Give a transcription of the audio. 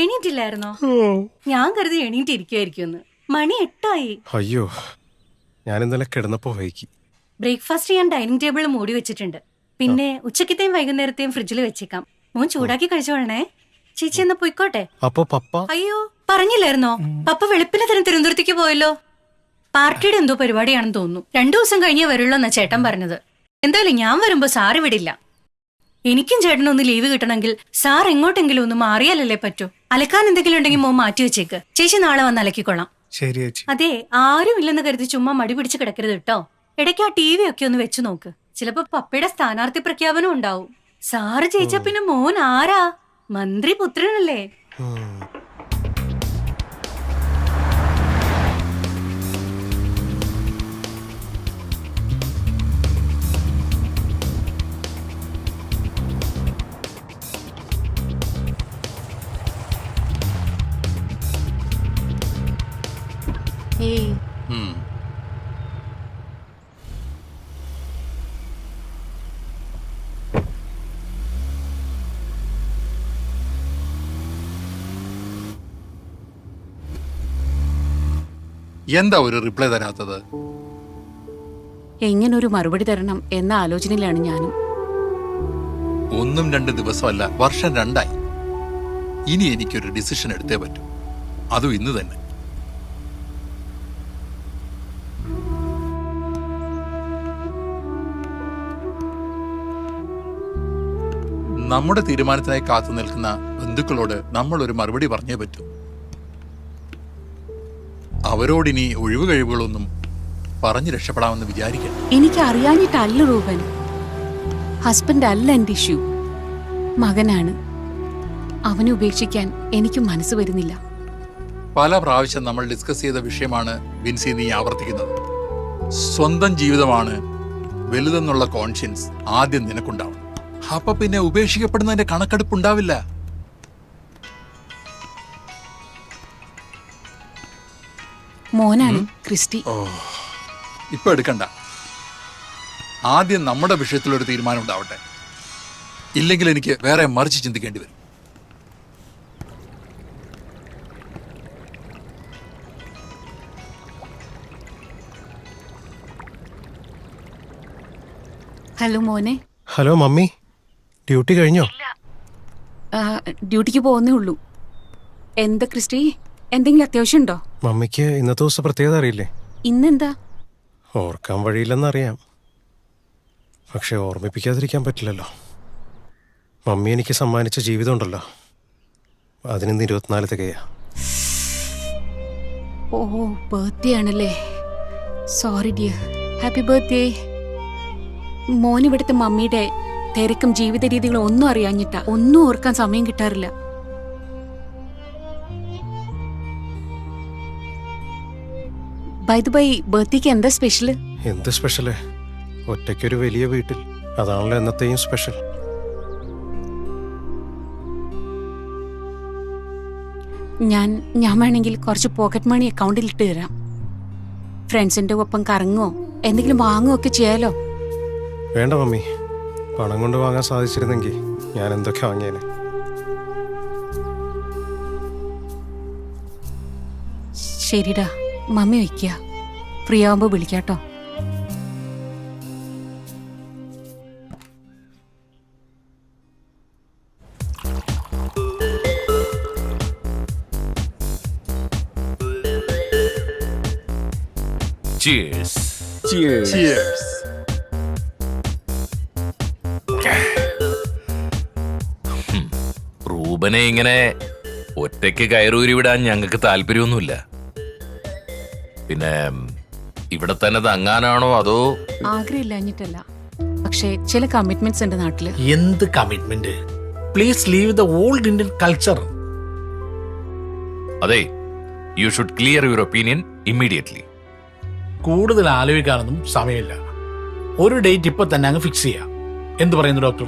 എണീറ്റില്ലായിരുന്നോ? ഞാൻ കരുതി എണീറ്റിരിക്കുവായിരിക്കുമെന്ന്. മണി 8 ആയി. അയ്യോ, ഞാൻ ഇന്നലെ കിടന്നപ്പോ വൈകി. ബ്രേക്ക്ഫാസ്റ്റ് ഞാൻ ഡൈനിങ് ടേബിൾ മൂടി വെച്ചിട്ടുണ്ട്. പിന്നെ ഉച്ചക്കത്തെയും വൈകുന്നേരത്തെയും ഫ്രിഡ്ജിൽ വെച്ചേക്കാം. മോൻ ചൂടാക്കി കഴിച്ചോളണേ. ചേച്ചി എന്നാ പോയിക്കോട്ടെ. അപ്പൊ പപ്പ? അയ്യോ, പറഞ്ഞില്ലായിരുന്നോ? പപ്പ വെളുപ്പിന് തന്നെ തിരുവനന്തപുരത്തേക്ക് പോയല്ലോ. പാർട്ടിയുടെ എന്തോ പരിപാടിയാണെന്ന് തോന്നുന്നു. 2 ദിവസം കഴിഞ്ഞേ വരുള്ളൂ എന്നാ ചേട്ടൻ പറഞ്ഞത്. എന്തായാലും ഞാൻ വരുമ്പോ സാറ് വിടില്ല. എനിക്കും ചേട്ടനൊന്ന് ലീവ് കിട്ടണമെങ്കിൽ സാർ എങ്ങോട്ടെങ്കിലും ഒന്ന് മാറിയാലല്ലേ പറ്റൂ. അലക്കാൻ എന്തെങ്കിലും ഉണ്ടെങ്കിൽ മോൻ മാറ്റി വെച്ചേക്ക്. ചേച്ചി നാളെ വന്ന് അലക്കിക്കൊള്ളാം. ശരി ചേച്ചി. അതെ, ആരും ഇല്ലെന്ന് കരുതി ചുമ്മാ മടി പിടിച്ച് കിടക്കരുത് കേട്ടോ. ഇടയ്ക്ക് ആ TV ഒക്കെ ഒന്ന് വെച്ചു നോക്ക്. ചിലപ്പോ പപ്പയുടെ സ്ഥാനാർത്ഥി പ്രഖ്യാപനം ഉണ്ടാവും. സാറ് ജയിച്ച പിന്നെ മോൻ ആരാ? മന്ത്രി പുത്രനല്ലേ? എന്താ ഒരു റിപ്ലൈ തരാത്തത്? എങ്ങനൊരു മറുപടി തരണം എന്ന ആലോചനയിലാണ് ഞാനും. 1-2 ദിവസമല്ല, വർഷം 2ആയി. ഇനി എനിക്കൊരു ഡിസിഷൻ എടുത്തേ പറ്റൂ. അതും ഇന്ന് തന്നെ. നമ്മുടെ തീരുമാനത്തിനായി കാത്തു നിൽക്കുന്ന ബന്ധുക്കളോട് നമ്മൾ ഒരു മറുപടി പറഞ്ഞേ പറ്റൂ. അവരോടിനി ഒഴിവ് കഴിവുകളൊന്നും പറഞ്ഞു രക്ഷപ്പെടാമെന്ന് വിചാരിക്കണം. എനിക്ക് അറിയാഞ്ഞിട്ടല്ല റൂബൻ. ഹസ്ബൻഡ് അല്ല എന്റെ ഇഷ്യൂ, മകനാണ്. അവനെ ഉപേക്ഷിക്കാൻ എനിക്ക് മനസ്സ് വരുന്നില്ല. പല പ്രാവശ്യം നമ്മൾ ഡിസ്കസ് ചെയ്ത വിഷയമാണ് വിൻസി നീ ആവർത്തിക്കുന്നത്. സ്വന്തം ജീവിതമാണ് വലുതെന്നുള്ള കോൺഷ്യൻസ് ആദ്യം നിനക്കുണ്ടാവണം. അപ്പൊ പിന്നെ ഉപേക്ഷിക്കപ്പെടുന്നതിന്റെ കണക്കെടുപ്പുണ്ടാവില്ല. മോനാണ് ക്രിസ്റ്റി. ഇപ്പൊ എടുക്കണ്ട. ആദ്യം നമ്മുടെ വിഷയത്തിലൊരു തീരുമാനം ഉണ്ടാവട്ടെ. ഇല്ലെങ്കിൽ എനിക്ക് വേറെ മറിച്ച് ചിന്തിക്കേണ്ടി വരും. ഹലോ മോനെ. ഹലോ മമ്മി, ഡ്യൂട്ടി കഴിഞ്ഞോ? ഡ്യൂട്ടിക്ക് പോകുന്നേ ഉള്ളൂ. എന്താ ക്രിസ്റ്റി, എന്തെങ്കിലും അത്യാവശ്യം ഉണ്ടോ? മമ്മിക്ക് ഇന്നത്തെ ദിവസം പ്രത്യേകത അറിയില്ലേ? ഇന്നെന്താ? ഓർക്കാൻ വഴിയില്ലെന്നറിയാം, പക്ഷെ ഓർമ്മിപ്പിക്കാതിരിക്കാൻ പറ്റില്ലല്ലോ. മമ്മി എനിക്ക് സമ്മാനിച്ച ജീവിതം ഉണ്ടല്ലോ, അതിനിന്ന് 24 തികയാ. ഓ, ബർത്ത്ഡേ ആണല്ലേ. Sorry dear. Happy birthday. മോൻ ഇവിടുത്തെ മമ്മിയുടെ തിരക്കും ജീവിത രീതികളും ഒന്നും അറിയാഞ്ഞിട്ടാ. ഒന്നും ഓർക്കാൻ സമയം കിട്ടാറില്ല. ബൈ ദ ബൈ, ബർത്ത്ഡേക്ക് എന്താ സ്പെഷ്യൽ? എന്ത് സ്പെഷ്യല്? ഒറ്റയ്ക്കൊരു വലിയ വീട്ടിൽ, അതാണല്ലോ എന്നത്തെയും സ്പെഷ്യൽ. ഞാൻ വേണമെങ്കിൽ കുറച്ച് പോക്കറ്റ് മണി അക്കൗണ്ടിൽ ഇട്ട് തരാം. ഫ്രണ്ട്സിന്റെ ഒപ്പം കറങ്ങോ എന്തെങ്കിലും വാങ്ങുകയോ ഒക്കെ ചെയ്യാലോ. വേണ്ട മമ്മി, പണം കൊണ്ട് വാങ്ങാൻ സാധിച്ചിരുന്നെങ്കിൽ ഞാൻ എന്തൊക്കെ വാങ്ങിയേനെ. ശരിടാ, മമ്മി വയ്ക്കുക. ഫ്രീ ആവുമ്പോ വിളിക്കാട്ടോ. Cheers. Cheers. Cheers. റൂബനെ ഇങ്ങനെ ഒറ്റയ്ക്ക് കയറൂരി വിടാൻ ഞങ്ങൾക്ക് താല്പര്യമൊന്നുമില്ല. പിന്നെ ഇവിടെ തന്നെ തങ്ങാനാണോ അതോ? ആഗ്രഹമില്ലാഞ്ഞിട്ടല്ല, പക്ഷേ ചില കമ്മിറ്റ്മെന്റ്സ് ഉണ്ട് നാട്ടില്. എന്ത് commitment? Please leave the old Indian culture. അതെ, you should clear your opinion immediately. കൂടുതൽ ആലോചിക്കാനൊന്നും സമയമില്ല. ഒരു ഡേറ്റ് ഇപ്പൊ തന്നെ അങ്ങ് ഫിക്സ് ചെയ്യാം. എന്ത് പറയുന്നു ഡോക്ടർ?